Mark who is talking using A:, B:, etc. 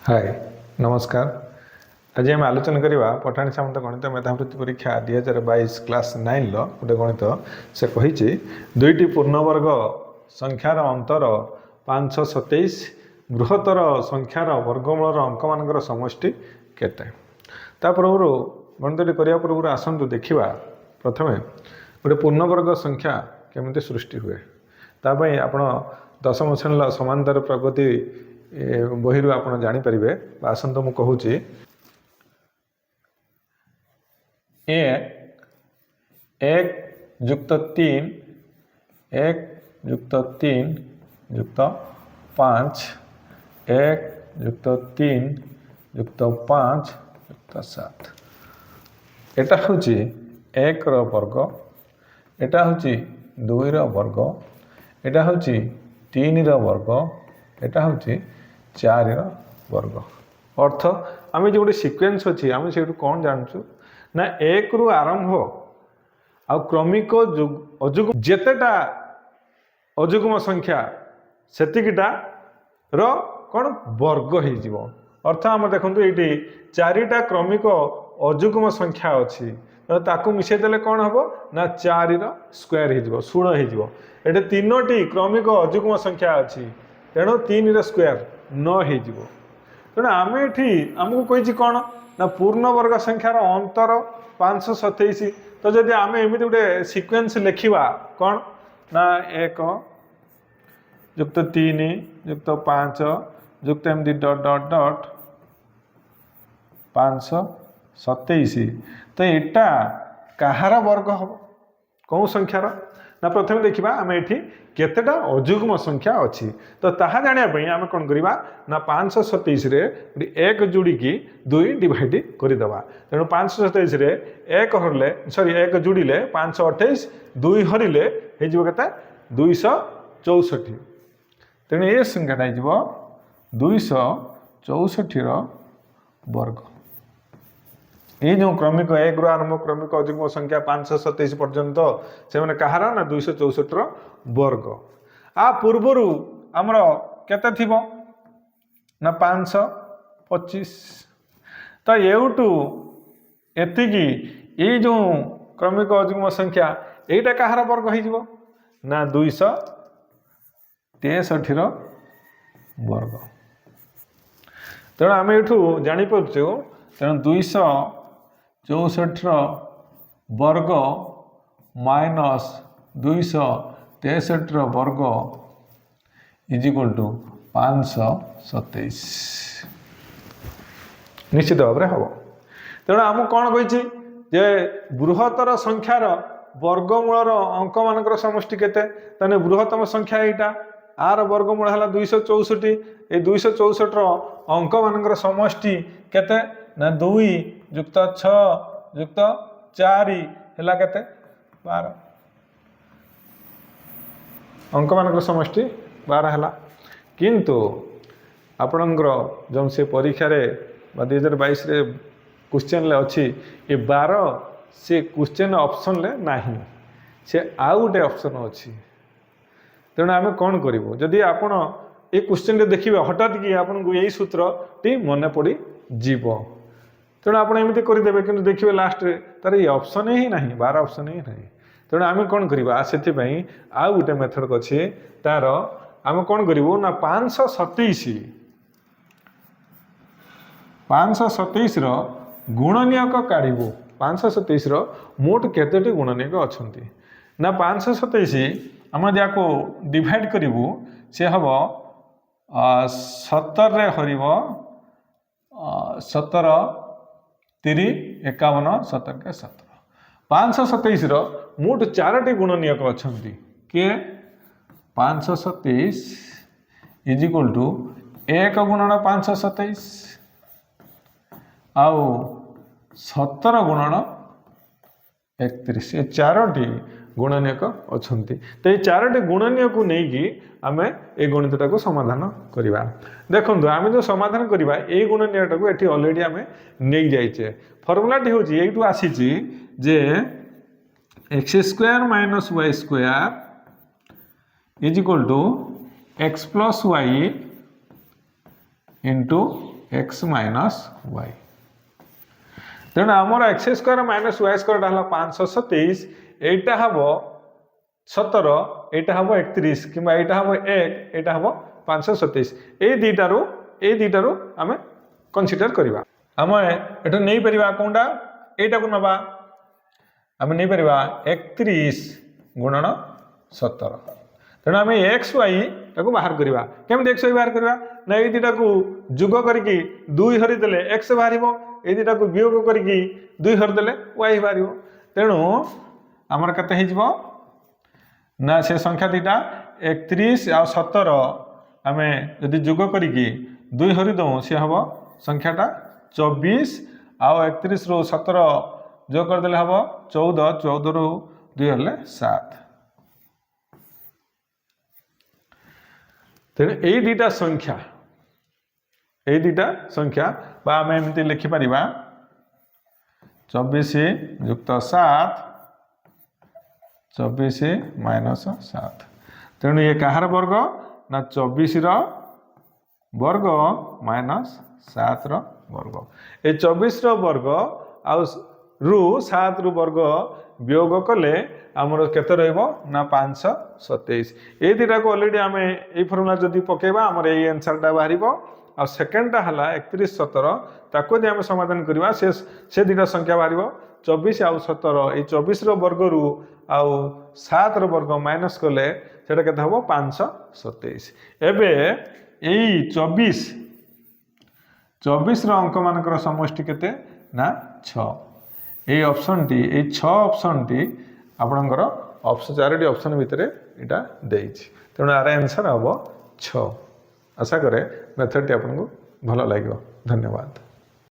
A: हाय नमस्कार। आज आम आलोचना करवा पठाणी सामंत गणित मेधावृत्ति परीक्षा 2022 क्लास 9 गोटे गणित से कही दुईटी पूर्णवर्ग संख्यार अंतर 527 बृहत्तर संख्यार वर्गमूलर अंक मान समष्टि केते। पूर्व गणित करने पूर्व आसतु देखा प्रथमे गोटे पूर्णवर्ग संख्या केमिति सृष्टि हुए तापाई आपण दशम श्रेणी समांतर प्रगति बही आप जानीपारे। आसतु मु कहूँ एक युक्त 3 1 युक्त 3 युक्त 5 1 युक्त 3 युक्त 5 युक्त 7 एटा हूँ 1 वर्ग, एटा हूँ 2 वर्ग, एटा हूँ 3 वर्ग, एटा हूँ 4 वर्ग। अर्थ आम जो गोटे सिक्वेन्स अच्छी आम से कौन जानूँ ना 1 रु आरंभ आ क्रमिक अजुग जेतेटा अजुग्म संख्या सेतिकिटा रो कौन वर्ग हो। अर्थ आम देखो ये 4टा क्रमिक अजुग्म संख्या अच्छी ताकू मिसेदेले कौन हम ना 4 स्क्वायर हो 16 हो। ये 3टी क्रमिक अजुग्म संख्या अच्छी तेणु 3 स्क्वायर 9 हो। तेणु आम ये आमको कही कौन ना पूर्ण वर्ग संख्यार अंतर 527। तो जदि आम एमती गोटे सिक्वेन्स लिखा कौन ना 1 युक्त 3 युक्त 5 युक्त एमती डट डट डट 527 तो यहाँ कहार वर्ग हम कौ संख्यार ना प्रथम देखा आम ये केतेटा अजुग्म संख्या अच्छी तो ताहा जानापी आम कौन करवा ना 527 रे 1 जोड़िकी 2 डिवाइड करदे। तेणु 527 रे 1 हरले सॉरी 1 जोड़िले 528 2 हरिले हो 264। तेणु ये संख्याटा हो 264 वर्ग। ये जो क्रमिक 1 रु आरंभ क्रमिक अजुग्म संख्या 527 पर्यंत से मैंने कहार ना 264 वर्ग। आ पूर्वर आमर केते थिबो ना 525 तो एउटू एतिकी ये जो क्रमिक अजुग्म संख्या एटा कहार वर्ग हो ना 263 वर्ग। तेणु आम ये जापरु तेणु 264 वर्ग माइनस 263 वर्ग इज इक्वल टू 527 निश्चित भाव में हम। तेणु आम कौन कही जे बृहत्तर संख्यार वर्गमूलर अंक मान समष्टि केते ताने बृहत्तम संख्या यहाँ आर वर्गमूल है 264 ये 264 अंक मान समष्टि केते ना 2 युक्त 6 युक्त 4 है केते 12 अंक मान समष्टि 12 है। किंतु आपणकर जो से परीक्षा 2022 क्वेश्चन अच्छी ये 12 से क्वेश्चन ऑप्शन ले नहीं से आउ गोटे ऑप्शन अच्छी। तेणु आम कौन करूँ जदि आपण ये क्वेश्चन देखिए हठात कि आपको यही सूत्र टी मन पड़ जीव तेणु आप एमती करदे कि देखिए लास्ट तार ये ऑप्शन ही नहीं 12 ऑप्शन ही नहीं। तेणु आम कौन करवा से आउ गोटे मेथड अच्छे तार आम कौन करूँ ना 527 गुणनीयक काढ़ू 527 मोट केतोटी गुणनीयक अच्छा ना 527 आम जाको डिवाइड करूँ से हम 17 रे हर 17 3 51 17 के 17 527 मोट 4टी गुणनीयक अच्छा किए 527 इज इक्वल टू 1 गुणन 527 आउ 17 गुणन 31 ये 4टी गुणनीयक अच्छा। तो ये 4टी गुणनीयक को लेकिन आम ए गणितटा को समाधान करवा। देखो आम जो समाधान करवा ये गुणनीयटा को ये अलरेडी आम नहीं जाइए फर्मुलाटी हूँ ये आसी जे X square minus Y square is equal to X plus Y into X minus Y तेणु आमर X square minus Y square है 527 एटा हम 17 एटा हम 31 कि यहाँ हम 1 एटा हम 527 ये दुईटारू आम कनसीडर करवा आम एटू नहीं पार कौनटा यटा को नवा आम नहीं पार 31 गुणन 17 तेणु आम एक्स वाई ताको बाहर करवा केमती एक्स वाई बाहर करवा ना ये दुटा को जुग करके 2 हरिदेले एक्स बाहर ये दुटा को वियोग करके 2 हरिदेले वाई बाहर तेणु आमर केते हो ना से संख्या दुटा 31 आ 17 आम जदि जुग करके 2 हरिदे सी हम संख्याटा 24 आउ 31 रु 17 जो करदे हम 14 14 रु 2 हेल्ले 7 तेणु यही दुटा संख्या आम एमती लिखिपर 24 युक्त 7 24 माइनस 7 तेणु ये कहार वर्ग ना 24 वर्ग माइनस 7 वर्ग ये 24 वर्ग आउ रु 7 रु वर्ग वियोग कले आमर केते रहइबो ना 527 ये दुटा को ऑलरेडी आम ये फर्मुला जदि पकेबा आमर ये आंसरटा बाहरिबो आ सेकेंडटा हला 31 17 ताको दे आम समाधान करबा से दुटा संख्या बाहरिबो 24 आउ 17 ये 24 वर्ग रु आउ 7 वर्ग माइनस कले सेटा केते हबो 527 एबे एई 24 अंक मानकर समष्टि केते ना 6 ये ऑप्शन टी ये 6 ऑप्शन टी आपणकर ऑप्शन 4टी ऑप्शन भितर यहाँ देछि तेणु आर आंसर हम 6 आशा करे मेथड टी आपको भल लगे धन्यवाद।